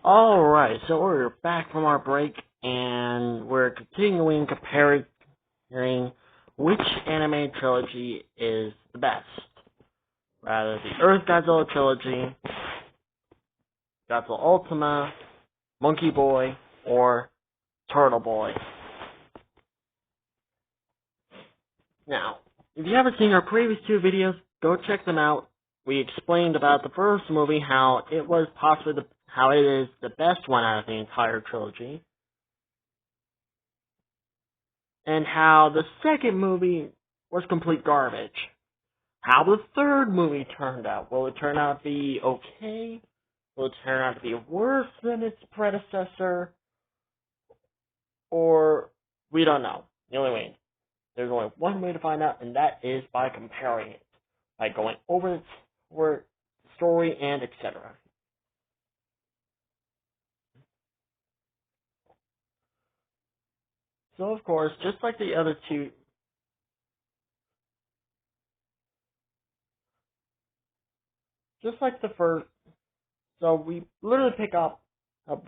Alright, so we're back from our break, and we're continuing comparing which anime trilogy is the best. Rather, the Earth Godzilla trilogy, Godzilla Ultima, Monkey Boy, or Turtle Boy. Now, if you haven't seen our previous two videos, go check them out. We explained about the first movie, how it was possibly how it is the best one out of the entire trilogy, and how the second movie was complete garbage. How the third movie turned out. Will it turn out to be okay? Will it turn out to be worse than its predecessor? Or, we don't know. There's only one way to find out, and that is by comparing it. By going over the story and etc. So, of course, just like the other two, just like the first, so we literally pick up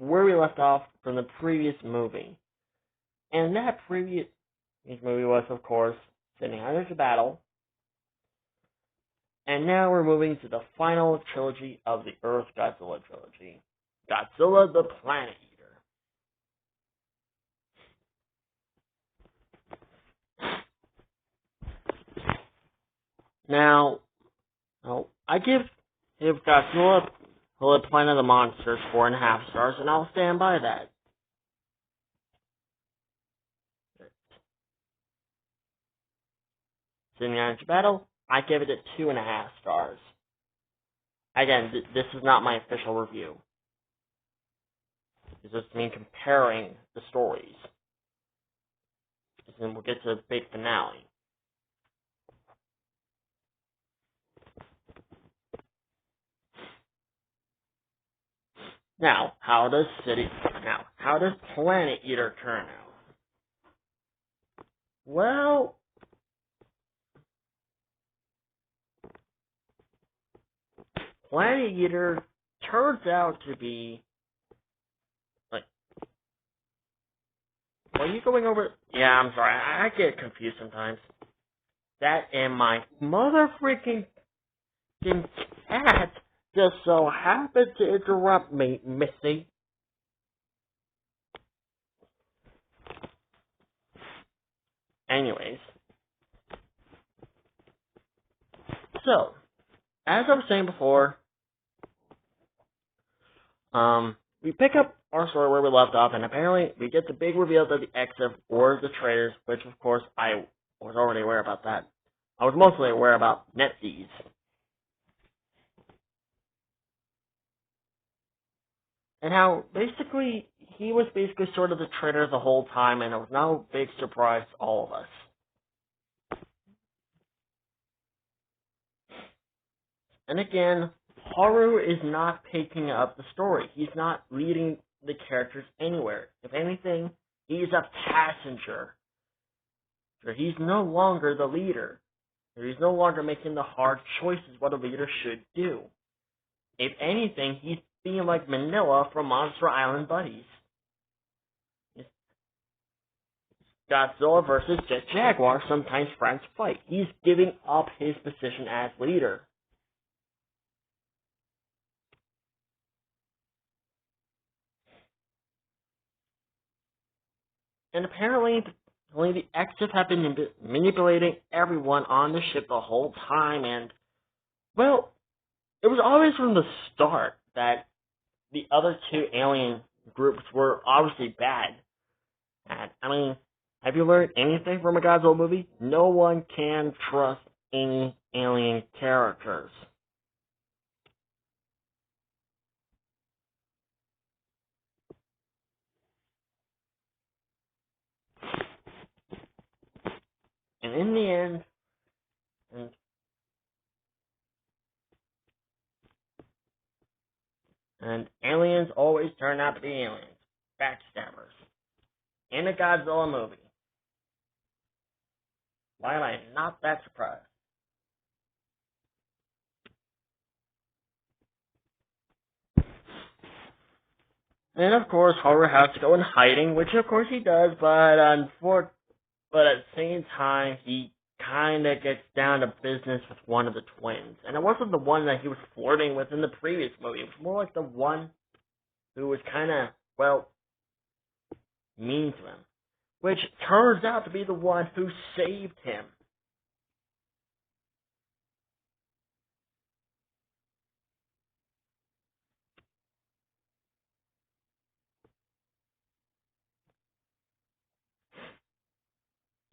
where we left off from the previous movie. And that previous movie was, of course, Sending Hunters to Battle. And now we're moving to the final trilogy of the Earth Godzilla trilogy. Godzilla the Planet Eater. Now, I give Godzilla the Planet of the Monsters 4.5 stars, and I'll stand by that. Sending Hunters to Battle, I give it 2.5 stars. Again, this is not my official review. It's just me comparing the stories. And then we'll get to the big finale. Now, how does Planet Eater turn out? Well, Planet Eater turns out to be are you going over? Yeah, I'm sorry. I get confused sometimes. That and my mother freaking cat just so happened to interrupt me, Missy. Anyways. So, as I was saying before, we pick up our story where we left off, and apparently we get the big reveal that the exif were the traitors, which of course I was already aware about that. I was mostly aware about NetZs. And how basically he was basically sort of the traitor the whole time, and it was no big surprise to all of us. And again, Haru is not picking up the story. He's not leading the characters anywhere. If anything, he's a passenger. He's no longer the leader. He's no longer making the hard choices what a leader should do. If anything, he's being like Manila from Monster Island Buddies. Godzilla versus Jet Jaguar, sometimes friends fight. He's giving up his position as leader. And apparently, only the exif have been manipulating everyone on the ship the whole time, and, well, it was always from the start that the other two alien groups were obviously bad. And, I mean, have you learned anything from a Godzilla movie? No one can trust any alien characters. And in the end, and aliens always turn out to be aliens. Backstabbers. In a Godzilla movie. Why am I not that surprised? And of course, Haru has to go in hiding, which of course he does, but at the same time, he kinda gets down to business with one of the twins. And it wasn't the one that he was flirting with in the previous movie. It was more like the one who was kinda, well, mean to him. Which turns out to be the one who saved him.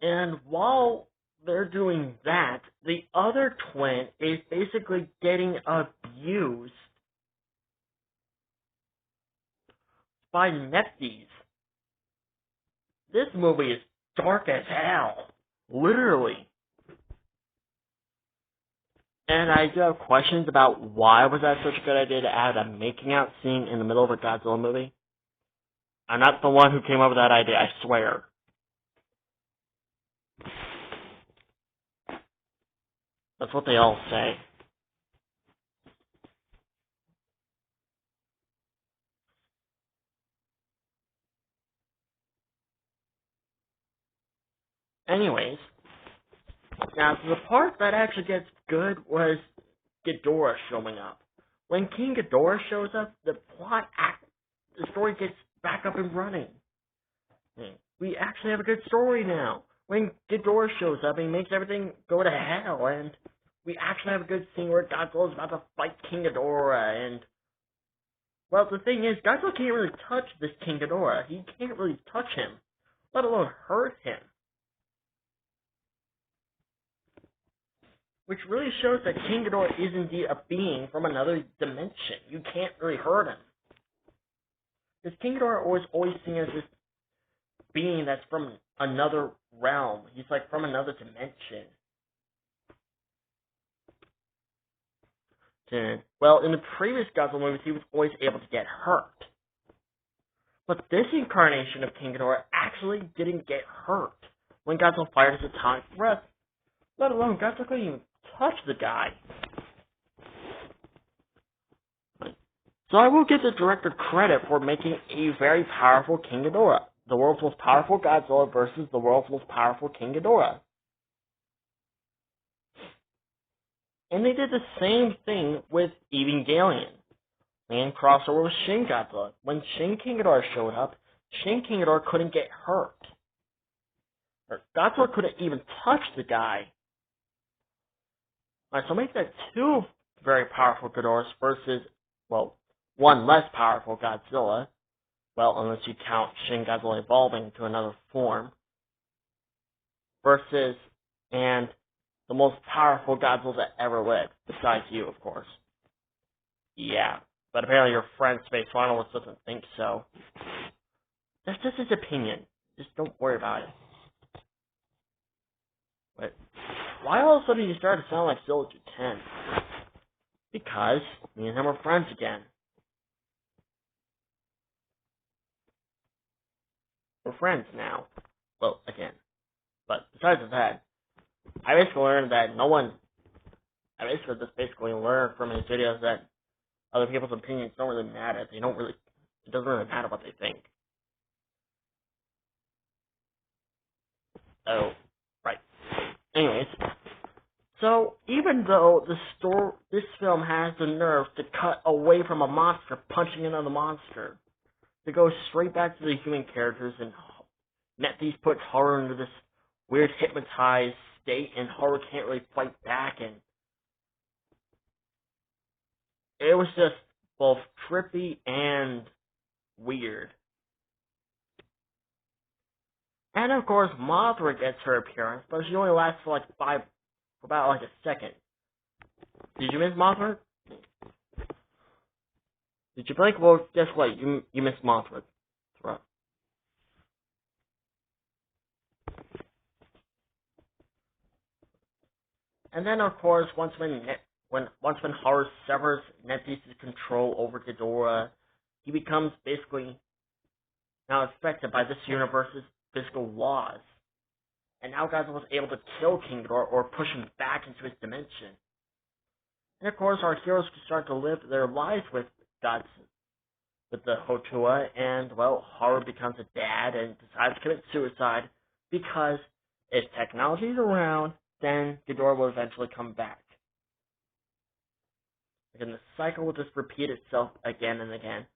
And while they're doing that, the other twin is basically getting abused by Nephites. This movie is dark as hell. Literally. And I do have questions about why was that such a good idea to add a making out scene in the middle of a Godzilla movie. I'm not the one who came up with that idea, I swear. That's what they all say. Anyways, now the part that actually gets good was Ghidorah showing up. When King Ghidorah shows up, the story gets back up and running. We actually have a good story now. When Ghidorah shows up, he makes everything go to hell, and we actually have a good scene where Godzilla's about to fight King Ghidorah, and well, the thing is, Godzilla can't really touch this King Ghidorah. He can't really touch him, let alone hurt him. Which really shows that King Ghidorah is indeed a being from another dimension. You can't really hurt him. Because King Ghidorah was always seen as this being that's from another realm. He's like from another dimension. Well, in the previous Godzilla movies, he was always able to get hurt. But this incarnation of King Ghidorah actually didn't get hurt when Godzilla fired his atomic breath. Let alone, Godzilla couldn't even touch the guy. So I will give the director credit for making a very powerful King Ghidorah. The world's most powerful Godzilla versus the world's most powerful King Ghidorah. And they did the same thing with Evangelion. And crossover with Shin Godzilla. When Shin King Ghidorah showed up, Shin King Ghidorah couldn't get hurt. Or Godzilla couldn't even touch the guy. Alright, so make that two very powerful Ghidorahs versus, well, one less powerful Godzilla. Well, unless you count Shin Godzilla evolving to another form. Versus, and the most powerful Godzilla that ever lived. Besides you, of course. Yeah, but apparently your friend Space Finalist doesn't think so. That's just his opinion. Just don't worry about it. But why all of a sudden you started to sound like Zilla 10? Because me and him are friends again. We're friends now. Well, again. But besides that, I basically learned that I basically learned from his videos that other people's opinions don't really matter. It doesn't really matter what they think. Oh, right. Anyways, so even though this film has the nerve to cut away from a monster punching another monster, to go straight back to the human characters, and Netflix puts Haru into this weird hypnotized state, and Haru can't really fight back, and it was just both trippy and weird. And of course, Mothra gets her appearance, but she only lasts for about a second. Did you miss Mothra? Did you blink? Well, guess what? You missed Mothra. And then, of course, once when Haru severs Nephthys' control over Ghidorah, he becomes basically now affected by this universe's physical laws. And now Godzilla was able to kill King Ghidorah or push him back into his dimension. And of course, our heroes can start to live their lives with with the Hotua, and, well, Haru becomes a dad and decides to commit suicide because if technology is around, then Ghidorah will eventually come back. And the cycle will just repeat itself again and again.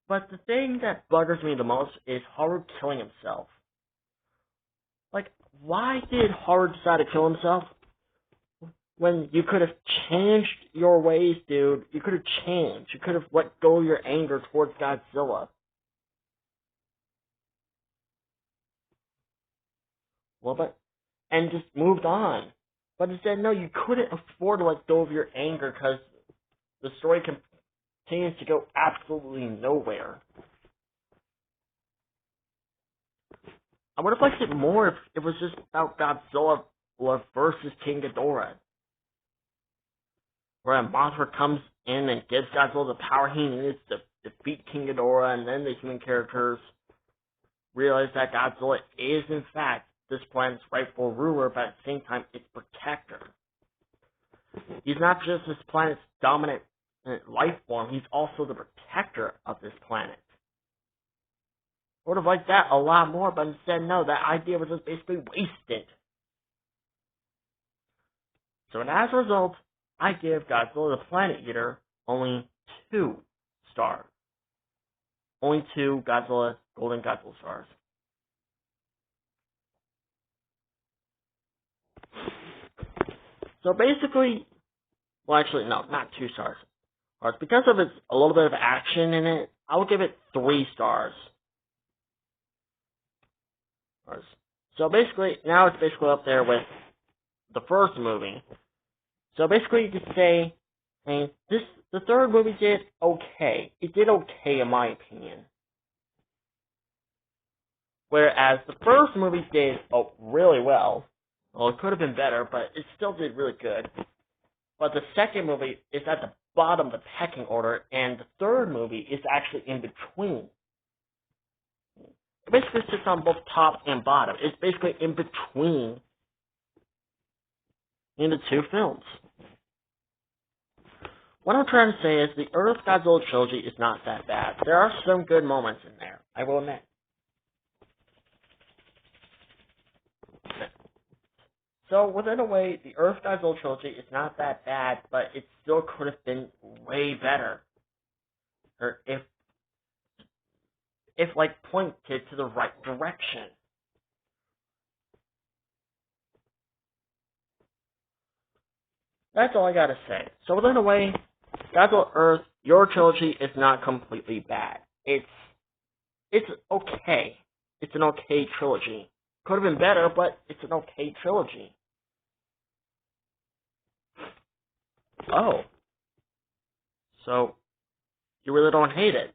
But the thing that buggers me the most is Haru killing himself. Like, why did Haru decide to kill himself? When you could have changed your ways, dude. You could have changed. You could have let go of your anger towards Godzilla. And just moved on. But instead, no, you couldn't afford to let go of your anger because the story continues to go absolutely nowhere. I would have liked it more if it was just about Godzilla versus King Ghidorah. Where Mothra comes in and gives Godzilla the power he needs to defeat King Ghidorah, and then the human characters realize that Godzilla is, in fact, this planet's rightful ruler, but at the same time, its protector. He's not just this planet's dominant life form, he's also the protector of this planet. I would have liked that a lot more, but instead, no, that idea was just basically wasted. So, and as a result, I give Godzilla the Planet Eater only 2 stars. Only 2 Golden Godzilla stars. So basically, well actually no, not 2 stars. Because of its a little bit of action in it, I would give it 3 stars. So basically, now it's basically up there with the first movie. So basically, you could say, the third movie did okay. It did okay, in my opinion. Whereas the first movie did really well. Well, it could have been better, but it still did really good. But the second movie is at the bottom of the pecking order, and the third movie is actually in between. It basically sits on both top and bottom. It's basically in between in the 2 films. What I'm trying to say is the Earth Godzilla trilogy is not that bad. There are some good moments in there, I will admit. So, within a way, the Earth Godzilla trilogy is not that bad, but it still could have been way better. Or if pointed to the right direction. That's all I gotta say. So, within a way, Godzilla Earth, your trilogy is not completely bad. It's okay. It's an okay trilogy. Could have been better, but it's an okay trilogy. Oh. So, you really don't hate it?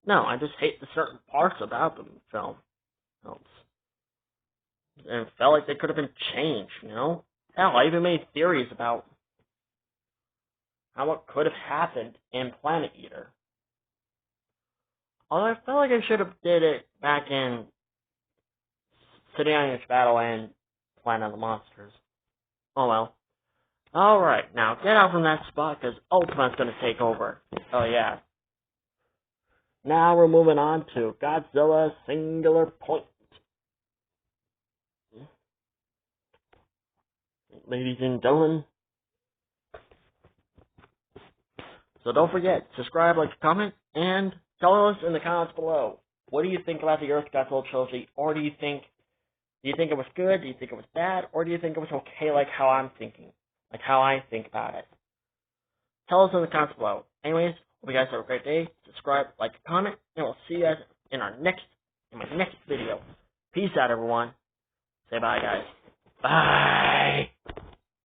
No, I just hate the certain parts about the film. And it felt like they could have been changed, you know? Hell, I even made theories about how it could have happened in Planet Eater. Although I felt like I should have did it back in City on Edge Battle and Planet of the Monsters. Oh well. Alright, now get out from that spot, because Ultima's gonna take over. Oh yeah. Now we're moving on to Godzilla Singular Point. Ladies and gentlemen. So don't forget, subscribe, like, comment, and tell us in the comments below. What do you think about the Earth Godzilla trilogy? Or do you think it was good? Do you think it was bad? Or do you think it was okay like how I'm thinking? Like how I think about it? Tell us in the comments below. Anyways, hope you guys have a great day. Subscribe, like, comment, and we'll see you guys in my next video. Peace out, everyone. Say bye, guys. Bye.